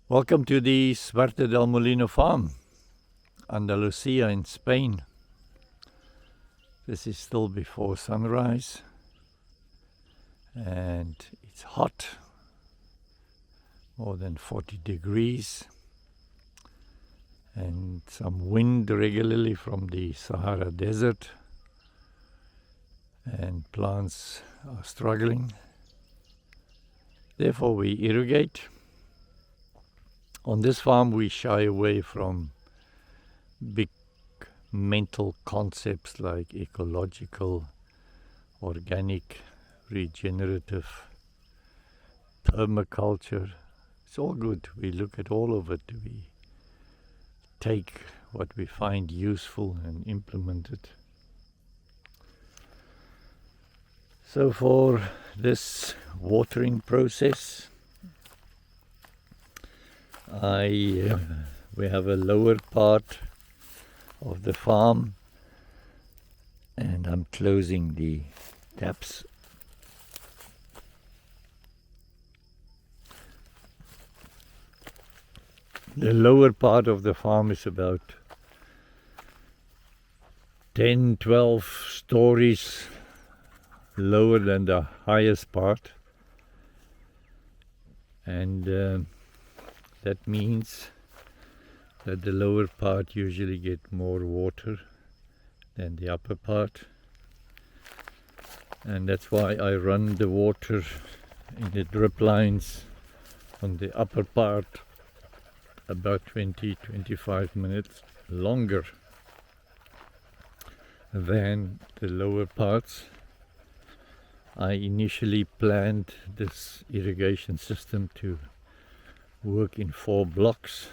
Welcome to the Suerte del Molino farm, Andalusia in Spain. This is still before sunrise and it's hot, more than 40 degrees, and some wind regularly from the Sahara Desert, and plants are struggling. Therefore we irrigate. On this farm we shy away from big mental concepts like ecological, organic, regenerative, permaculture. It's all good. We look at all of it. We take what we find useful and implement it. So for this watering process, we have a lower part of the farm and I'm closing the taps. The lower part of the farm is about 10-12 stories lower than the highest part, and that means that the lower part usually get more water than the upper part, and that's why I run the water in the drip lines on the upper part about 20-25 minutes longer than the lower parts. I initially planned this irrigation system to work in 4 blocks,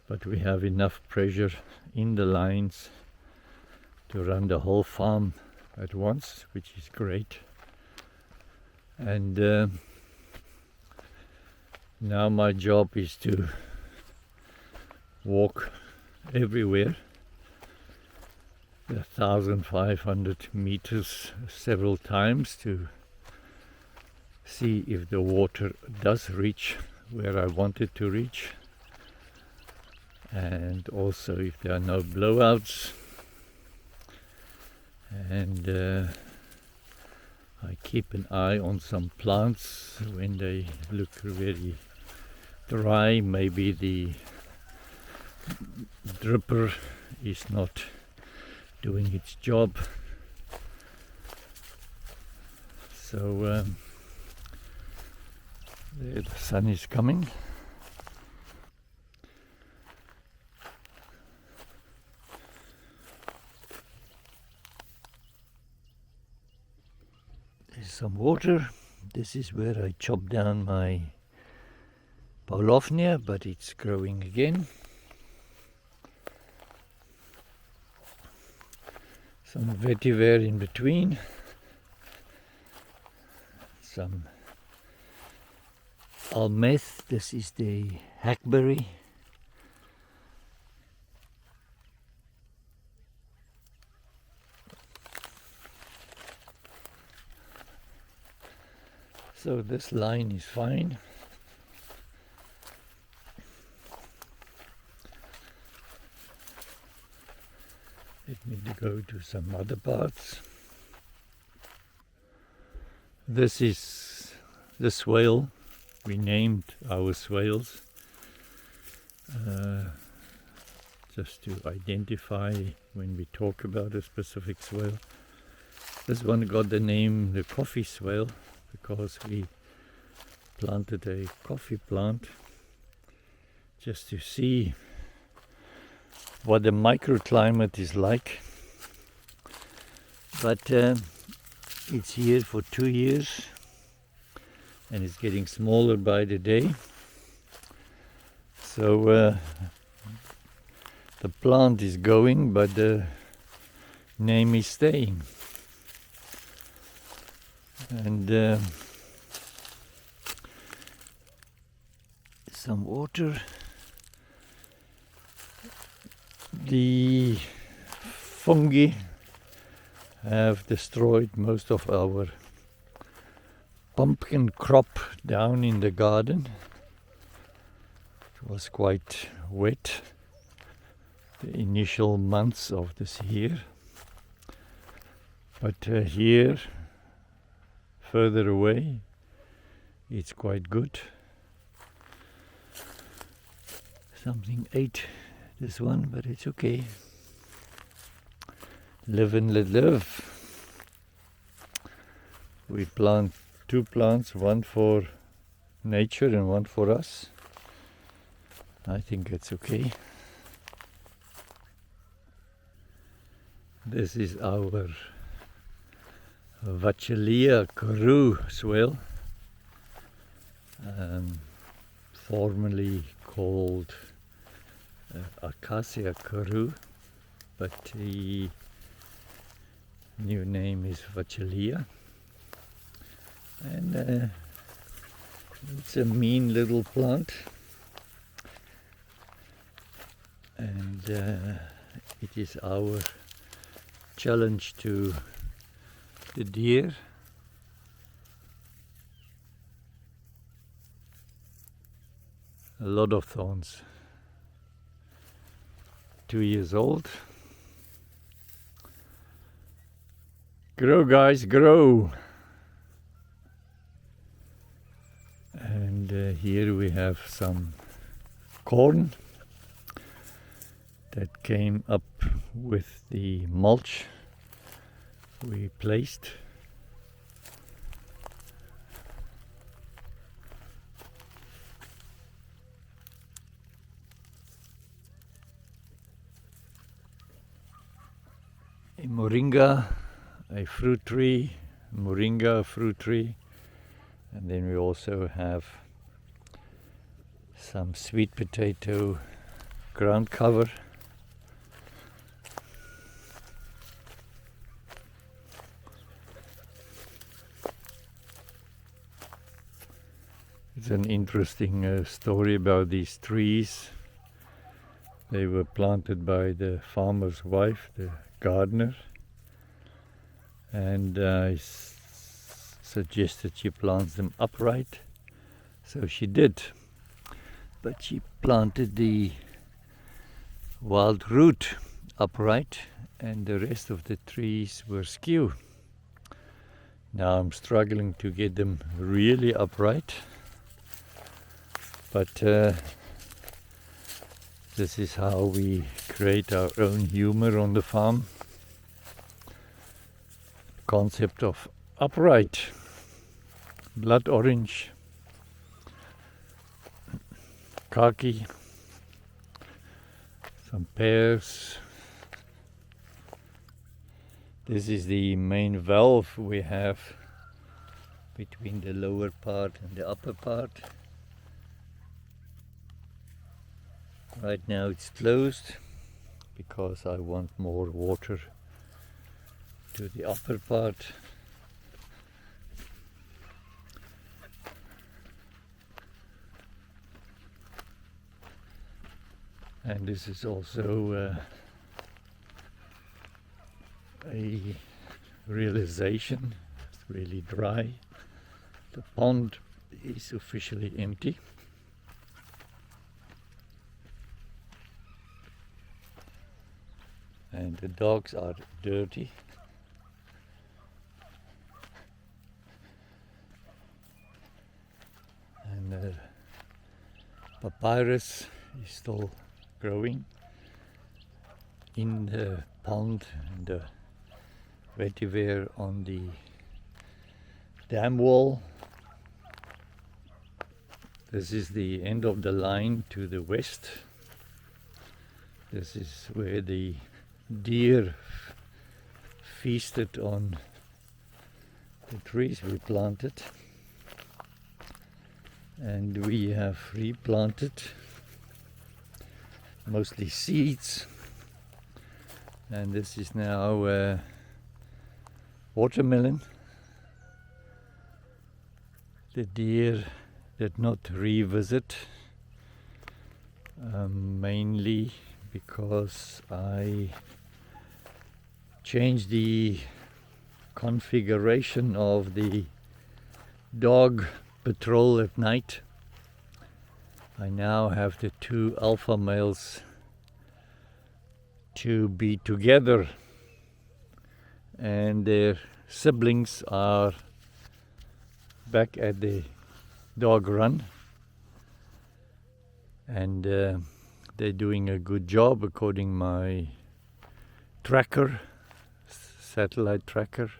but we have enough pressure in the lines to run the whole farm at once, which is great. And now my job is to walk everywhere, 1,500 meters several times, to see if the water does reach where I want it to reach, and also if there are no blowouts. And I keep an eye on some plants when they look very dry. Maybe the dripper is not doing its job. So there, the sun is coming. There's some water. This is where I chopped down my Paulownia, but it's growing again. Some vetiver in between. Some almeth. This is the hackberry. So this line is fine. Let me go to some other parts. This is the swale. We named our swales just to identify when we talk about a specific swale. This one got the name the coffee swale because we planted a coffee plant just to see what the microclimate is like. But it's here for 2 years and it's getting smaller by the day. So the plant is going, but the name is staying. And some water. The fungi have destroyed most of our pumpkin crop down in the garden. was quite wet the initial months of this year, but here further away it's quite good. Something ate this one, but it's okay. Live and let live. We plant 2 plants, one for nature and one for us. I think it's okay. This is our Matilija Carew swale, formerly called Acacia Carew, but the new name is Matilija. And it's a mean little plant, and it is our challenge to the deer a lot of thorns. 2 years old. Grow, guys, grow. And here we have some corn that came up with the mulch we placed. A moringa, a fruit tree, moringa fruit tree, and then we also have some sweet potato ground cover. It's an interesting story about these trees. They were planted by the farmer's wife, the gardener, and I suggested she plants them upright, so she did, but she planted the wild root upright and the rest of the trees were skew. Now I'm struggling to get them really upright, but this is how we create our own humor on the farm. Concept of upright, blood orange, khaki, some pears. This is the main valve we have between the lower part and the upper part. Right now it's closed because I want more water to the upper part. And this is also a realization. It's really dry. The pond is officially empty. And the dogs are dirty. And the papyrus is still growing in the pond and the vetiver on the dam wall. This is the end of the line to the west. This is where the deer feasted on the trees we planted, and we have replanted mostly seeds, and this is now watermelon. The deer did not revisit, mainly because I changed the configuration of the dog patrol at night. I now have the two alpha males to be together, and their siblings are back at the dog run, and they're doing a good job according my tracker, satellite tracker.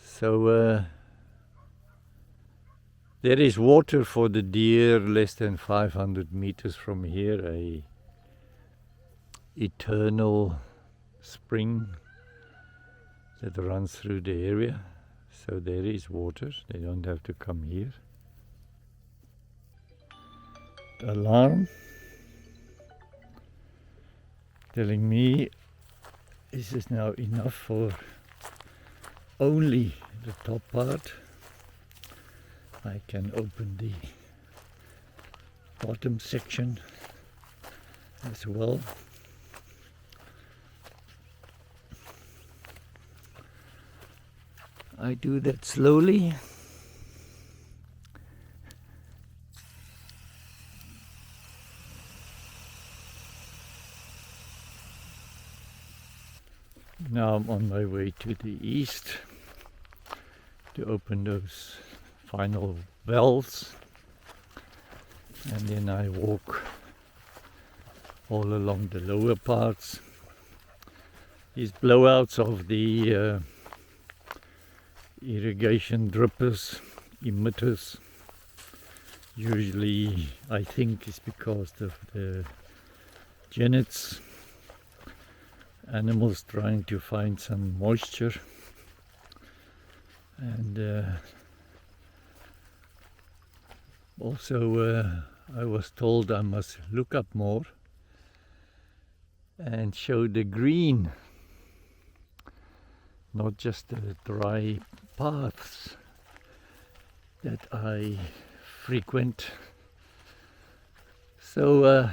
So there is water for the deer less than 500 meters from here, a eternal spring that runs through the area. So there is water, they don't have to come here. The alarm telling me this is now enough for only the top part. I can open the bottom section as well. I do that slowly. Now I'm on my way to the east to open those final valves, and then I walk all along the lower parts. These blowouts of the irrigation drippers, emitters, usually I think is because of the genets, animals trying to find some moisture, and also I was told I must look up more and show the green, not just the dry paths that I frequent. So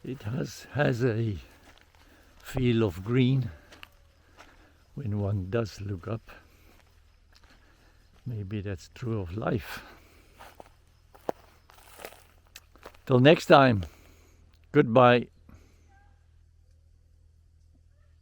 it has a feel of green when one does look up. Maybe that's true of life. Till next time, goodbye.